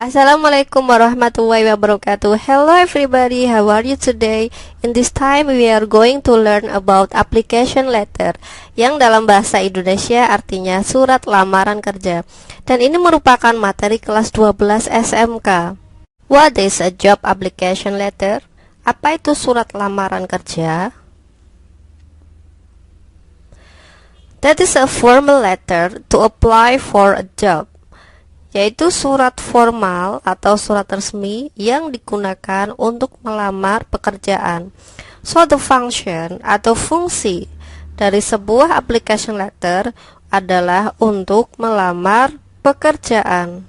Assalamualaikum warahmatullahi wabarakatuh. Hello everybody, how are you today? In this time we are going to learn about application letter, yang dalam bahasa Indonesia artinya surat lamaran kerja. Dan ini merupakan materi kelas 12 SMK. What is a job application letter? Apa itu surat lamaran kerja? That is a formal letter to apply for a job, yaitu surat formal atau surat resmi yang digunakan untuk melamar pekerjaan. So the function atau fungsi dari sebuah application letter adalah untuk melamar pekerjaan.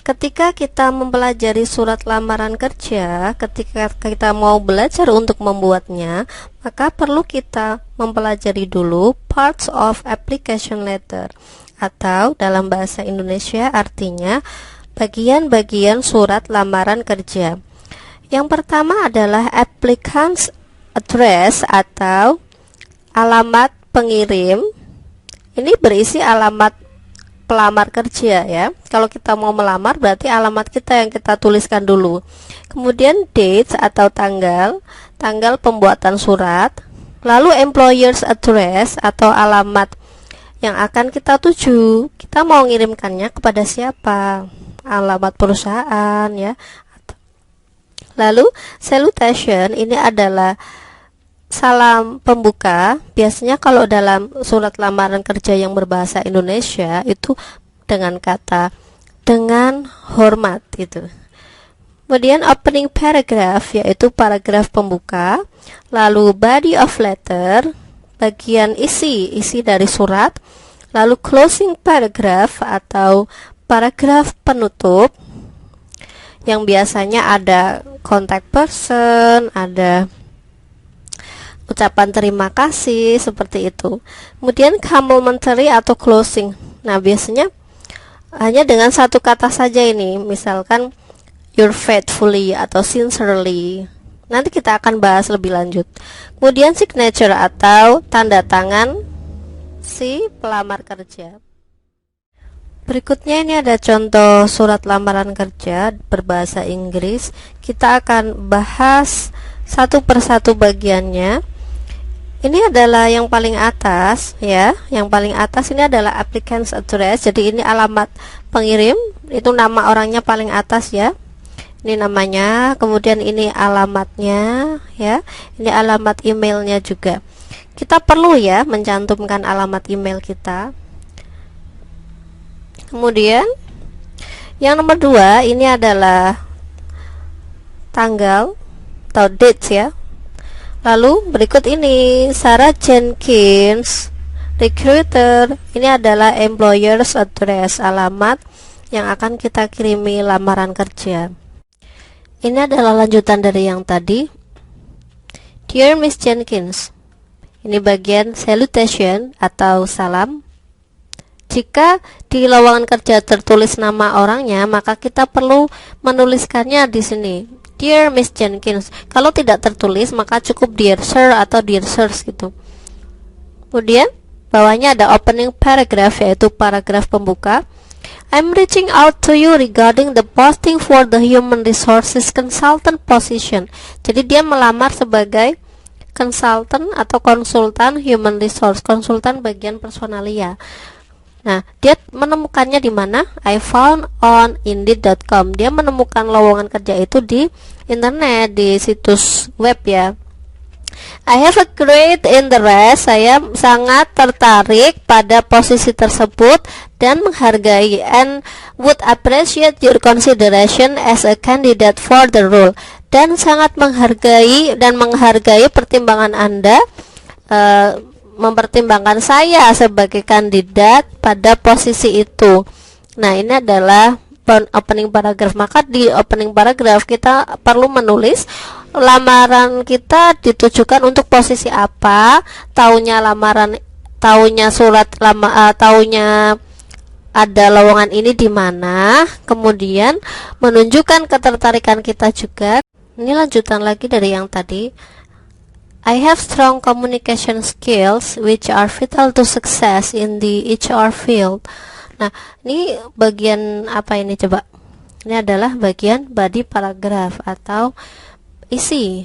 Ketika kita mempelajari surat lamaran kerja, ketika kita mau belajar untuk membuatnya, maka perlu kita mempelajari dulu parts of application letter, atau dalam bahasa Indonesia artinya bagian-bagian surat lamaran kerja. Yang pertama adalah applicant's address atau alamat pengirim. Ini berisi alamat pelamar kerja ya. Kalau kita mau melamar berarti alamat kita yang kita tuliskan dulu. Kemudian date atau tanggal pembuatan surat. Lalu employer's address atau alamat yang akan kita tuju. Kita mau ngirimkannya kepada siapa? Alamat perusahaan ya. Lalu salutation ini adalah salam pembuka. Biasanya kalau dalam surat lamaran kerja yang berbahasa Indonesia itu dengan kata dengan hormat itu. Kemudian opening paragraph yaitu paragraf pembuka. Lalu body of letter, bagian isi dari surat. Lalu closing paragraph atau paragraf penutup yang biasanya ada contact person, ada ucapan terima kasih seperti itu. Kemudian complimentary atau closing. Nah, biasanya hanya dengan satu kata saja ini, misalkan you're faithfully atau sincerely. Nanti kita akan bahas lebih lanjut. Kemudian signature atau tanda tangan si pelamar kerja. Berikutnya ini ada contoh surat lamaran kerja berbahasa Inggris. Kita akan bahas satu persatu bagiannya. Ini adalah yang paling atas ya. Yang paling atas ini adalah applicant's address. Jadi ini alamat pengirim, itu nama orangnya paling atas ya. Ini namanya, kemudian ini alamatnya ya. Ini alamat emailnya juga. Kita perlu ya mencantumkan alamat email kita. Kemudian yang nomor 2 ini adalah tanggal atau dates ya. Lalu berikut ini Sarah Jenkins, recruiter. Ini adalah employer's address, alamat yang akan kita kirimi lamaran kerja. Ini adalah lanjutan dari yang tadi. Dear Miss Jenkins. Ini bagian salutation atau salam. Jika di lowongan kerja tertulis nama orangnya, maka kita perlu menuliskannya di sini. Dear Miss Jenkins. Kalau tidak tertulis maka cukup Dear Sir atau Dear Sirs gitu. Kemudian bawahnya ada opening paragraph yaitu paragraf pembuka. I'm reaching out to you regarding the posting for the human resources consultant position. Jadi dia melamar sebagai consultant atau konsultan human resource, konsultan bagian personalia. Nah, dia menemukannya di mana? I found on indeed.com. Dia menemukan lowongan kerja itu di internet, di situs web ya. I have a great interest. Saya sangat tertarik pada posisi tersebut dan menghargai and would appreciate your consideration as a candidate for the role. Dan sangat menghargai pertimbangan Anda, mempertimbangkan saya sebagai kandidat pada posisi itu. Nah, ini adalah opening paragraph. Maka di opening paragraph kita perlu menulis lamaran kita ditujukan untuk posisi apa, tahunnya ada lowongan ini di mana, kemudian menunjukkan ketertarikan kita juga. Ini lanjutan lagi dari yang tadi. I have strong communication skills which are vital to success in the HR field. Nah, ini bagian apa ini coba? Ini adalah bagian body paragraph atau isi.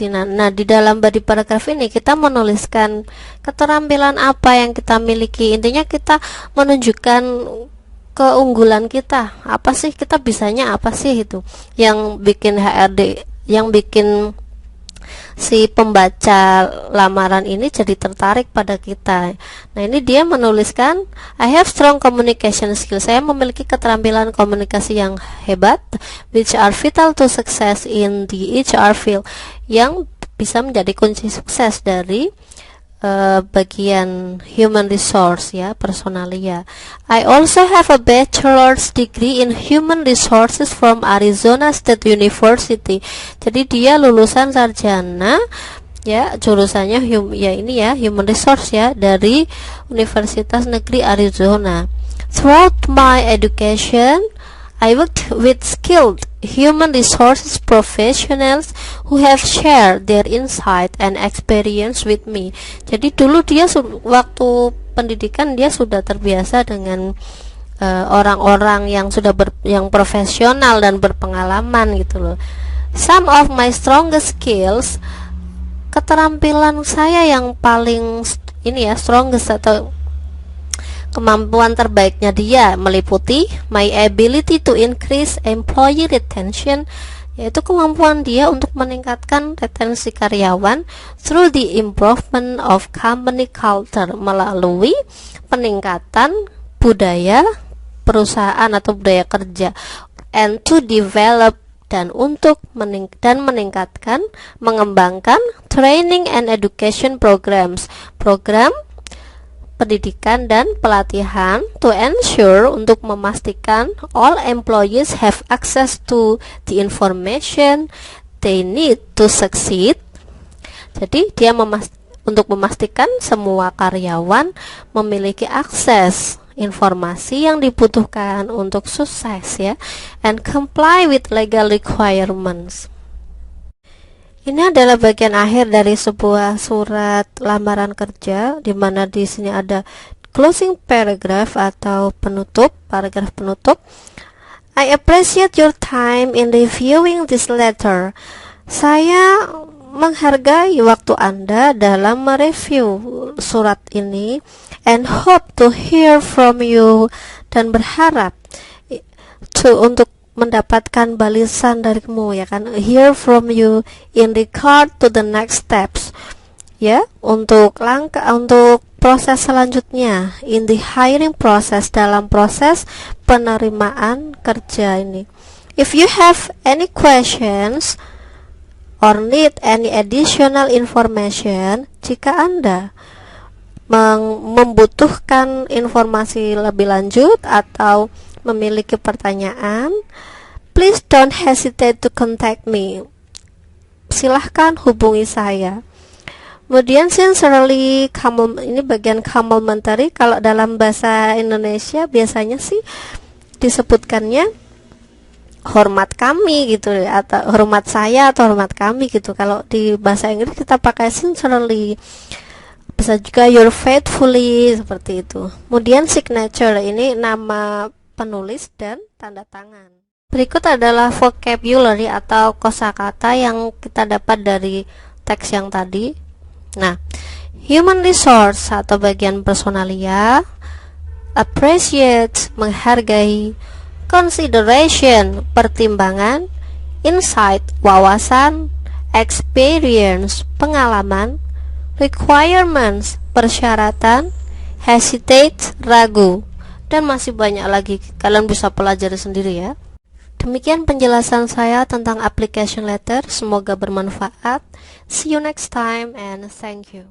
Nah, di dalam body paragraph ini kita menuliskan keterampilan apa yang kita miliki. Intinya kita menunjukkan keunggulan kita. Apa sih kita bisanya, apa sih itu yang bikin HRD, yang bikin si pembaca lamaran ini jadi tertarik pada kita. Nah, ini dia menuliskan I have strong communication skills. Saya memiliki keterampilan komunikasi yang hebat, which are vital to success in the HR field, yang bisa menjadi kunci sukses dari bagian human resource ya, personalia. I also have a bachelor's degree in human resources from Arizona State University. Jadi dia lulusan sarjana ya, jurusannya human resource ya, dari Universitas Negeri Arizona. Throughout my education, I worked with skilled human resources professionals who have shared their insight and experience with me. Jadi dulu dia waktu pendidikan dia sudah terbiasa dengan orang-orang yang sudah yang profesional dan berpengalaman gitu loh. Some of my strongest skills, keterampilan saya yang paling strongest atau kemampuan terbaiknya dia meliputi my ability to increase employee retention, yaitu kemampuan dia untuk meningkatkan retensi karyawan through the improvement of company culture, melalui peningkatan budaya perusahaan atau budaya kerja, and to develop, dan untuk meningkatkan, mengembangkan training and education programs, program pendidikan dan pelatihan, to ensure, untuk memastikan all employees have access to the information they need to succeed. Jadi dia untuk memastikan semua karyawan memiliki akses informasi yang dibutuhkan untuk sukses ya, and comply with legal requirements. Ini adalah bagian akhir dari sebuah surat lamaran kerja, di mana di sini ada closing paragraph atau paragraf penutup. I appreciate your time in reviewing this letter. Saya menghargai waktu Anda dalam mereview surat ini, and hope to hear from you, dan berharap untuk mendapatkan balasan darimu ya kan, hear from you in regard to the next steps ya, untuk proses selanjutnya in the hiring process, dalam proses penerimaan kerja ini. If you have any questions or need any additional information, jika Anda membutuhkan informasi lebih lanjut atau memiliki pertanyaan, please don't hesitate to contact me. Silahkan hubungi saya. Kemudian sincerely, ini bagian complimentary. Kalau dalam bahasa Indonesia biasanya sih disebutkannya hormat kami gitu, atau hormat saya atau hormat kami gitu. Kalau di bahasa Inggris kita pakai sincerely. Bisa juga your faithfully, seperti itu. Kemudian signature, ini nama penulis dan tanda tangan. Berikut adalah vocabulary atau kosakata yang kita dapat dari teks yang tadi. Nah, human resource atau bagian personalia, appreciate, menghargai, consideration, pertimbangan, insight, wawasan, experience, pengalaman, requirements, persyaratan, hesitate, ragu, dan masih banyak lagi. Kalian bisa pelajari sendiri ya. Demikian penjelasan saya tentang application letter. Semoga bermanfaat. See you next time and thank you.